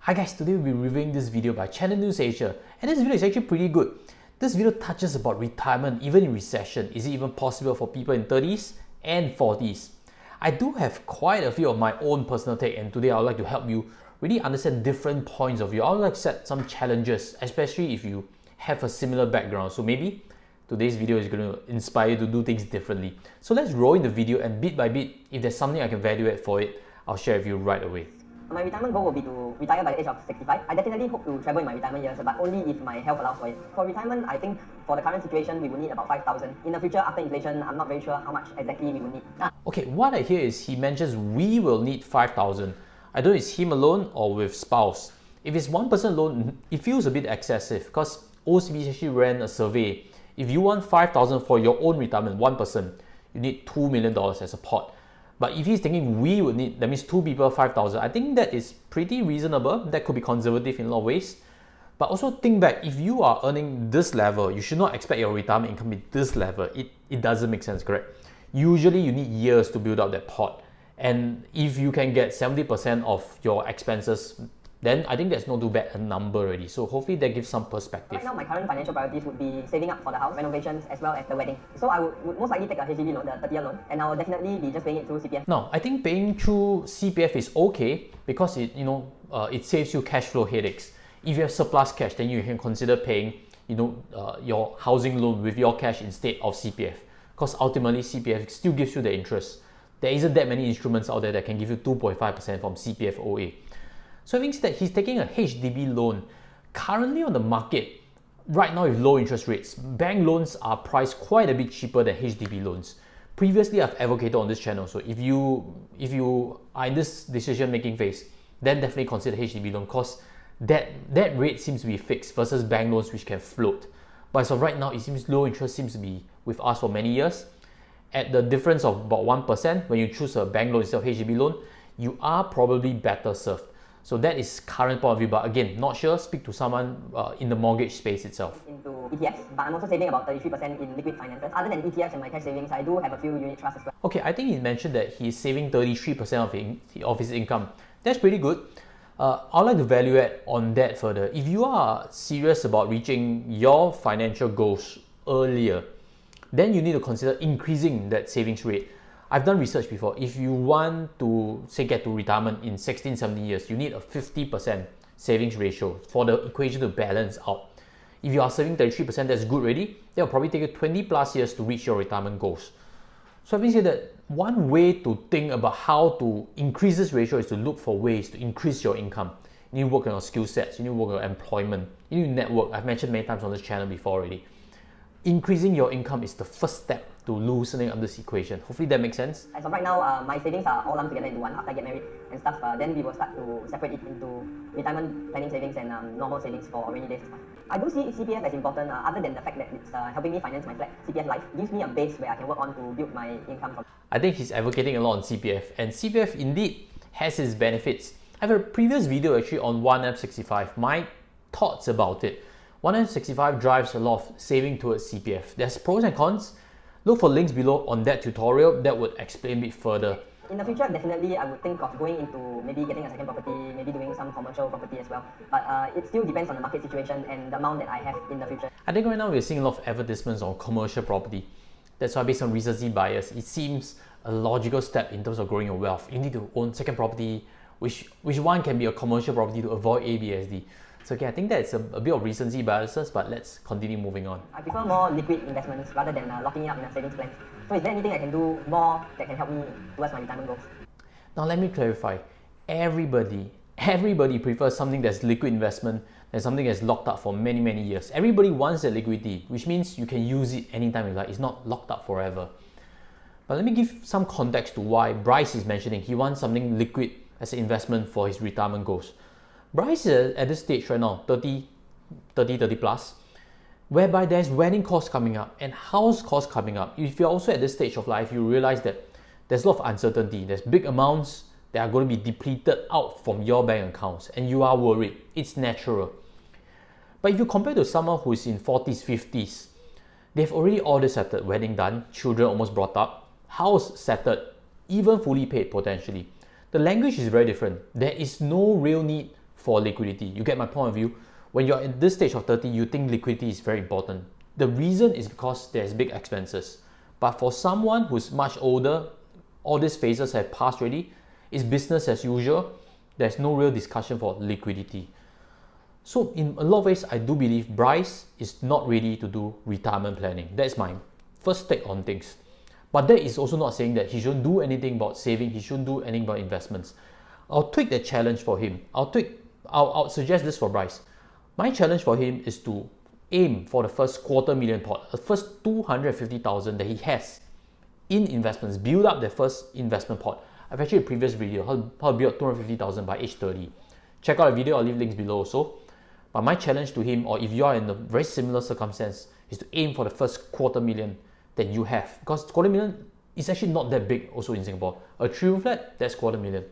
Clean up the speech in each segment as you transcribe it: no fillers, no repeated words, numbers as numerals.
Hi guys, today we'll be reviewing this video by Channel News Asia, and this video is actually pretty good. This video touches about retirement even in recession. Is it even possible for people in 30s and 40s? I do have quite a few of my own personal take, and today I would like to help you really understand different points of view. I would like to set some challenges, especially if you have a similar background. So maybe today's video is going to inspire you to do things differently. So let's roll in the video, and bit by bit, if there's something I can evaluate for it, I'll share with you right away. My retirement goal will be to retire by the age of 65. I definitely hope to travel in my retirement years, but only if my health allows for it. For retirement, I think for the current situation, we will need about 5,000. In the future, after inflation, I'm not very sure how much exactly we will need. Okay, what I hear is he mentions we will need 5,000. I don't know if it's him alone or with spouse. If it's one person alone, it feels a bit excessive because OCBC actually ran a survey. If you want 5,000 for your own retirement, one person, you need $2 million as a pot. But if he's thinking we would need, that means two people, 5,000, I think that is pretty reasonable. That could be conservative in a lot of ways. But also think back, if you are earning this level, you should not expect your retirement income to be this level. It doesn't make sense, correct? Usually you need years to build up that pot. And if you can get 70% of your expenses, then I think that's not too bad a number already. So hopefully that gives some perspective. Right now, my current financial priorities would be saving up for the house, renovations, as well as the wedding. So I would most likely take a HDB loan, the 30-year loan, and I will definitely be just paying it through CPF. No, I think paying through CPF is okay because it saves you cash flow headaches. If you have surplus cash, then you can consider paying your housing loan with your cash instead of CPF, because ultimately CPF still gives you the interest. There isn't that many instruments out there that can give you 2.5% from CPF OA. So having said that, he's taking a HDB loan. Currently on the market, right now with low interest rates, bank loans are priced quite a bit cheaper than HDB loans. Previously, I've advocated on this channel, so if you are in this decision-making phase, then definitely consider HDB loan, because that rate seems to be fixed versus bank loans which can float. But as of right now, it seems low interest seems to be with us for many years. At the difference of about 1%, when you choose a bank loan instead of HDB loan, you are probably better served. So that is current point of view, but again, not sure, speak to someone in the mortgage space itself. Into ETFs, but I'm also saving about 33% in liquid finances. Other than ETFs and my cash savings, I do have a few unit trusts as well. Okay, I think he mentioned that he's saving 33% of his income. That's pretty good. I'd like to evaluate on that further. If you are serious about reaching your financial goals earlier, then you need to consider increasing that savings rate. I've done research before. If you want to, say, get to retirement in 16, 17 years, you need a 50% savings ratio for the equation to balance out. If you are saving 33%, that's good already. That will probably take you 20 plus years to reach your retirement goals. So having said that, one way to think about how to increase this ratio is to look for ways to increase your income. You need to work on your skill sets, you need to work on your employment, you need to network. I've mentioned many times on this channel before already. Increasing your income is the first step to loosening up this equation. Hopefully that makes sense. As of right now, my savings are all lumped together into one. After I get married and stuff, then we will start to separate it into retirement planning savings and normal savings for rainy days and stuff. I do see CPF as important, other than the fact that it's helping me finance my flat. CPF Life gives me a base where I can work on to build my income from. I think he's advocating a lot on CPF, and CPF indeed has its benefits. I have a previous video actually on 1M65, my thoughts about it. 1M65 drives a lot of saving towards CPF. There's pros and cons. Look for links below on that tutorial that would explain a bit further. In the future, definitely I would think of going into maybe getting a second property, maybe doing some commercial property as well. But it still depends on the market situation and the amount that I have in the future. I think right now we're seeing a lot of advertisements on commercial property. That's why based on recency bias, it seems a logical step in terms of growing your wealth. You need to own second property, which one can be a commercial property to avoid ABSD. So okay, I think that's a bit of recency biases, but let's continue moving on. I prefer more liquid investments rather than locking it up in a savings plan. So is there anything I can do more that can help me towards my retirement goals? Now let me clarify. Everybody prefers something that's liquid investment than something that's locked up for many, many years. Everybody wants that liquidity, which means you can use it anytime you like. It's not locked up forever. But let me give some context to why Bryce is mentioning he wants something liquid as an investment for his retirement goals. Bryce is at this stage right now, 30 plus, whereby there's wedding costs coming up and house costs coming up. If you're also at this stage of life, you realize that there's a lot of uncertainty. There's big amounts that are going to be depleted out from your bank accounts, and you are worried. It's natural. But if you compare to someone who is in 40s, 50s, they've already all this settled, wedding done, children almost brought up, house settled, even fully paid potentially. The language is very different. There is no real need for liquidity. You get my point of view? When you're at this stage of 30, you think liquidity is very important. The reason is because there's big expenses. But for someone who's much older, all these phases have passed already, it's business as usual. There's no real discussion for liquidity. So in a lot of ways, I do believe Bryce is not ready to do retirement planning. That's my first take on things. But that is also not saying that he shouldn't do anything about saving, he shouldn't do anything about investments. I'll tweak the challenge for him. I'll suggest this for Bryce. My challenge for him is to aim for the first $250,000 pot, the first 250,000 that he has in investments. Build up the first investment pot. I've actually a previous video how to build 250,000 by age 30. Check out the video, I'll leave links below also. But my challenge to him, or if you are in a very similar circumstance, is to aim for the first $250,000 that you have. Because $250,000 is actually not that big also in Singapore. A 3-room flat, that's $250,000,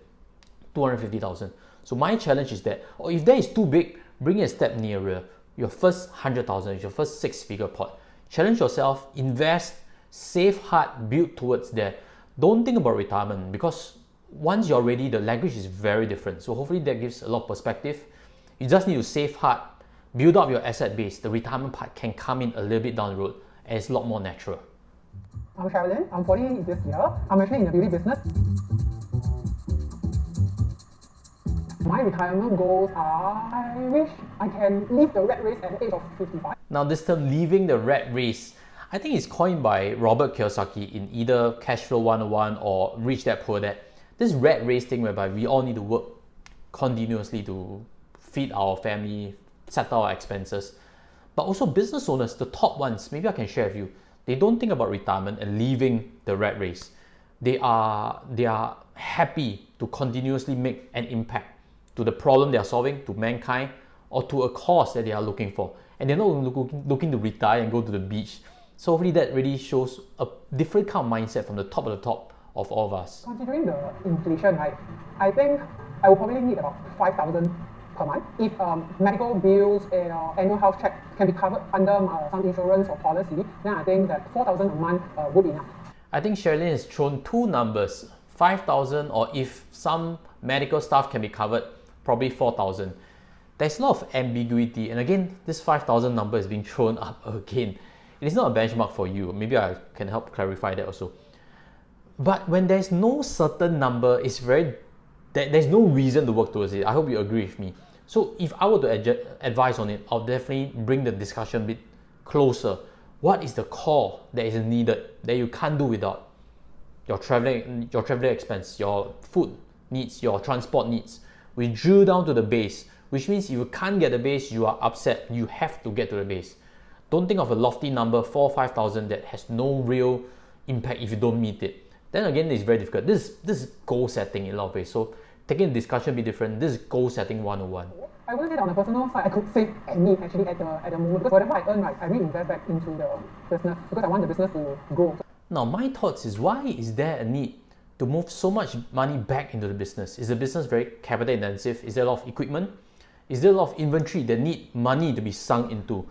250,000. So my challenge is that, or if that is too big, bring it a step nearer. Your first 100,000, your first 6-figure pot. Challenge yourself, invest, save hard, build towards there. Don't think about retirement, because once you're ready, the language is very different. So hopefully that gives a lot of perspective. You just need to save hard, build up your asset base. The retirement part can come in a little bit down the road, and it's a lot more natural. I'm Sharyln. I'm 40 this year. I'm actually in the beauty business. My retirement goals are, I wish I can leave the rat race at the age of 55. Now this term, leaving the rat race, I think it's coined by Robert Kiyosaki in either Cash Flow 101 or Rich Dad Poor Dad. This rat race thing whereby we all need to work continuously to feed our family, settle our expenses. But also business owners, the top ones, maybe I can share with you, they don't think about retirement and leaving the rat race. They are happy to continuously make an impact to the problem they are solving, to mankind, or to a cause that they are looking for. And they're not looking to retire and go to the beach. So hopefully that really shows a different kind of mindset from the top of all of us. Considering the inflation, right, I think I will probably need about 5,000 per month. If medical bills and annual health check can be covered under some insurance or policy, then I think that 4,000 a month would be enough. I think Sharyln has thrown two numbers, 5,000, or if some medical stuff can be covered, probably 4,000. There's a lot of ambiguity, and again, this 5,000 number is being thrown up again. It is not a benchmark for you. Maybe I can help clarify that also. But when there's no certain number, there's no reason to work towards it. I hope you agree with me. So if I were to advise on it, I'll definitely bring the discussion a bit closer. What is the core that is needed that you can't do without? Your traveling expense, your food needs, your transport needs. We drill down to the base, which means if you can't get the base, you are upset. You have to get to the base. Don't think of a lofty number, 4,000 or 5,000, that has no real impact if you don't meet it. Then again, it's very difficult. This is goal setting in a lot of ways. So taking the discussion be different. This is goal setting 101. I wouldn't say that on the personal side I could save any actually at the moment, because whatever I earn, right, I reinvest back into the business because I want the business to grow. Now my thoughts is, why is there a need to move so much money back into the business? Is the business very capital intensive? Is there a lot of equipment? Is there a lot of inventory that need money to be sunk into?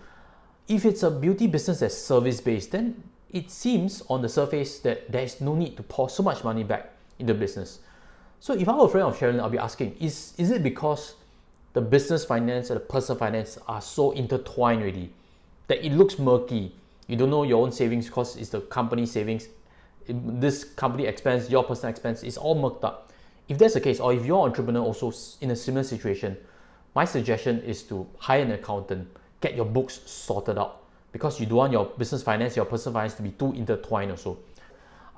If it's a beauty business that's service based, then it seems on the surface that there's no need to pour so much money back into the business. So if I were a friend of Sharyln, I'll be asking, is it because the business finance and the personal finance are so intertwined already that it looks murky? You don't know your own savings because it's the company savings. This company expense, your personal expense, is all murked up. If that's the case, or if you're an entrepreneur also in a similar situation, my suggestion is to hire an accountant, get your books sorted out, because you don't want your business finance, your personal finance to be too intertwined also.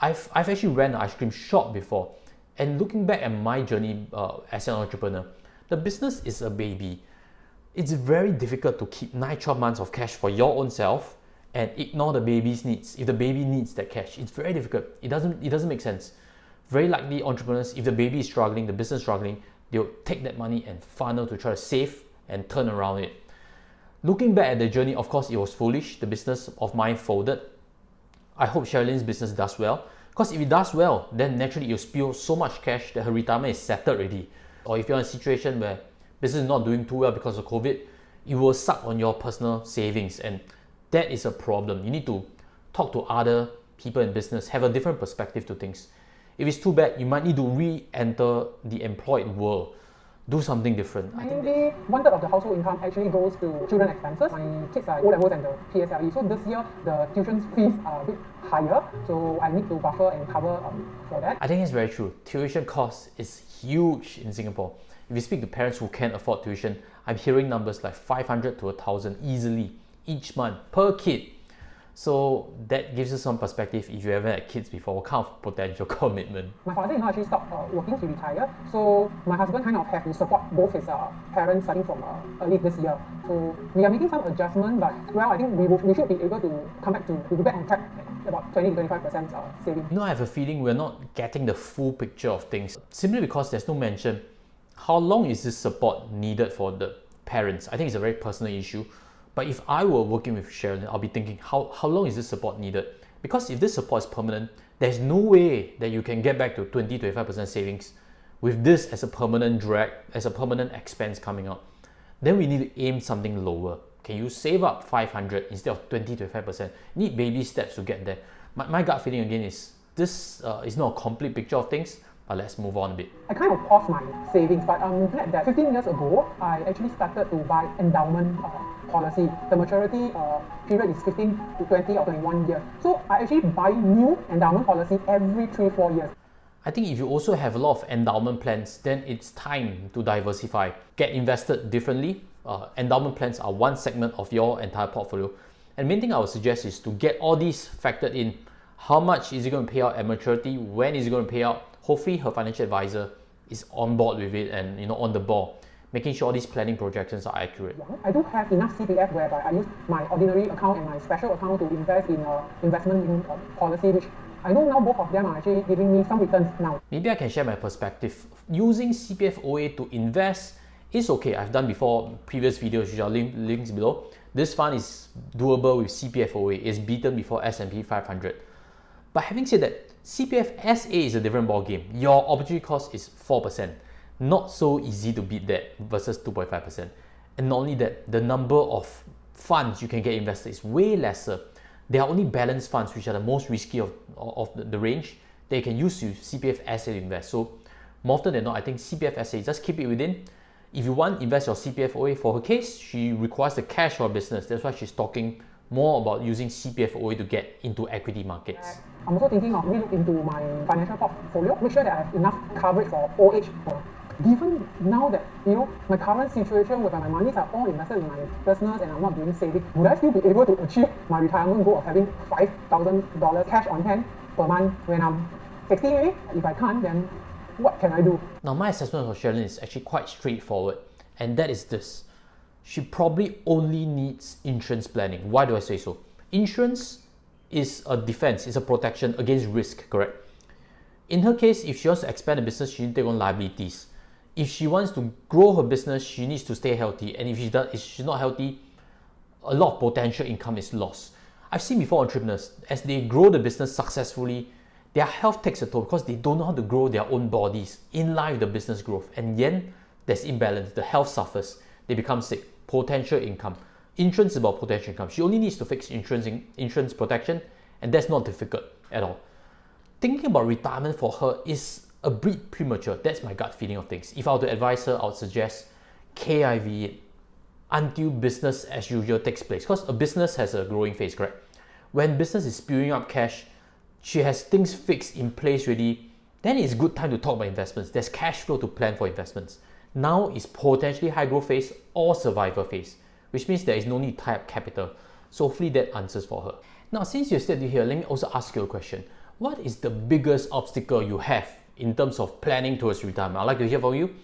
I've actually ran an ice cream shop before, and looking back at my journey as an entrepreneur, the business is a baby. It's very difficult to keep 9-12 months of cash for your own self and ignore the baby's needs. If the baby needs that cash, it's very difficult. It doesn't make sense. Very likely entrepreneurs, if the baby is struggling, the business is struggling, they'll take that money and funnel to try to save and turn around it. Looking back at the journey, of course, it was foolish. The business of mine folded. I hope Sharyln's business does well, because if it does well, then naturally you'll spill so much cash that her retirement is settled already. Or if you're in a situation where business is not doing too well because of COVID, it will suck on your personal savings, and that is a problem. You need to talk to other people in business, have a different perspective to things. If it's too bad, you might need to re-enter the employed world. do something different. I think Mainly, 1/3 of the household income actually goes to children expenses. My kids are O-levels and the PSLE, so this year the tuition fees are a bit higher, so I need to buffer and cover for that. I think it's very true. Tuition cost is huge in Singapore. If you speak to parents who can't afford tuition, I'm hearing numbers like 500 to 1,000 easily each month per kid. So that gives you some perspective if you ever had kids before, what kind of potential commitment. My father-in-law actually stopped working, he retired. So my husband kind of have to support both his parents starting from early this year. So we are making some adjustment, but well, I think we should be able to come back on track at about 20 to 25% saving. I have a feeling we're not getting the full picture of things simply because there's no mention. How long is this support needed for the parents? I think it's a very personal issue. But if I were working with Sharyln, I'll be thinking, how long is this support needed? Because if this support is permanent, there's no way that you can get back to 20-25% savings with this as a permanent drag, as a permanent expense coming out. Then we need to aim something lower. Can you save up 500 instead of 20-25%? Need baby steps to get there. My gut feeling again is this is not a complete picture of things, but let's move on a bit. I kind of paused my savings, but I'm glad that 15 years ago, I actually started to buy endowment policy. The maturity period is 15 to 20 or 21 years. So I actually buy new endowment policy every 3-4 years. I think if you also have a lot of endowment plans, then it's time to diversify. Get invested differently. Endowment plans are one segment of your entire portfolio. And the main thing I would suggest is to get all these factored in. How much is it going to pay out at maturity? When is it going to pay out? Hopefully her financial advisor is on board with it and on the ball, making sure all these planning projections are accurate. I do have enough CPF whereby I use my ordinary account and my special account to invest in investment policy, which I know now both of them are actually giving me some returns now. Maybe I can share my perspective. Using CPF OA to invest is okay. I've done before previous videos, which are links below. This fund is doable with CPF OA. It's beaten before S&P 500. But having said that, CPF SA is a different ballgame. Your opportunity cost is 4%. Not so easy to beat that versus 2.5%. And not only that, the number of funds you can get invested is way lesser. There are only balanced funds, which are the most risky of the range, that you can use to CPF SA to invest. So more often than not, I think CPF SA, just keep it within. If you want, invest your CPF OA. For her case, she requires the cash for her business. That's why she's talking more about using CPF OA to get into equity markets. I'm also thinking of relook into my financial portfolio, make sure that I have enough coverage for old age. Given now that my current situation whereby my monies are all invested in my business and I'm not doing saving, would I still be able to achieve my retirement goal of having $5,000 cash on hand per month when I'm 60 maybe? If I can't, then what can I do? Now my assessment for Sharyln is actually quite straightforward, and that is this. She probably only needs insurance planning. Why do I say so? Insurance is a defense, it's a protection against risk, correct? In her case, if she wants to expand the business, she needs to take on liabilities. If she wants to grow her business, she needs to stay healthy. And if she's not healthy, a lot of potential income is lost. I've seen before entrepreneurs, as they grow the business successfully, their health takes a toll because they don't know how to grow their own bodies in line with the business growth. And then there's imbalance, the health suffers, they become sick. Potential income. Insurance is about potential income. She only needs to fix insurance protection, and that's not difficult at all. Thinking about retirement for her is a bit premature. That's my gut feeling of things. If I were to advise her, I would suggest KIV it until business as usual takes place. Because a business has a growing phase, correct? When business is spewing up cash, she has things fixed in place already, then it's a good time to talk about investments. There's cash flow to plan for investments. Now is potentially high growth phase or survival phase, which means there is no need to tie up capital. So hopefully that answers for her. Now, since you're still here, let me also ask you a question. What is the biggest obstacle you have in terms of planning towards retirement? I'd like to hear from you.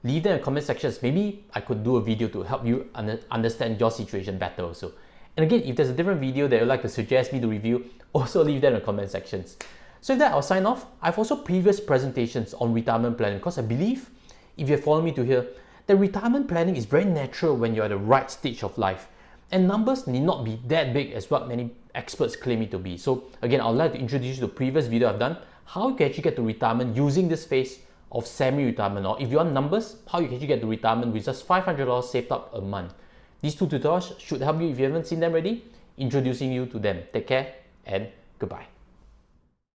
Leave them in the comment sections. Maybe I could do a video to help you understand your situation better also. And again, if there's a different video that you'd like to suggest me to review, also leave them in the comment sections. So with that, I'll sign off. I've also previous presentations on retirement planning because I believe, if you follow me to here, that retirement planning is very natural when you're at the right stage of life. And numbers need not be that big as what many experts claim it to be. So again, I'd like to introduce you to the previous video I've done, how you can actually get to retirement using this phase of semi-retirement, or if you want numbers, how you can actually get to retirement with just $500 saved up a month. These two tutorials should help you if you haven't seen them already, introducing you to them. Take care and goodbye.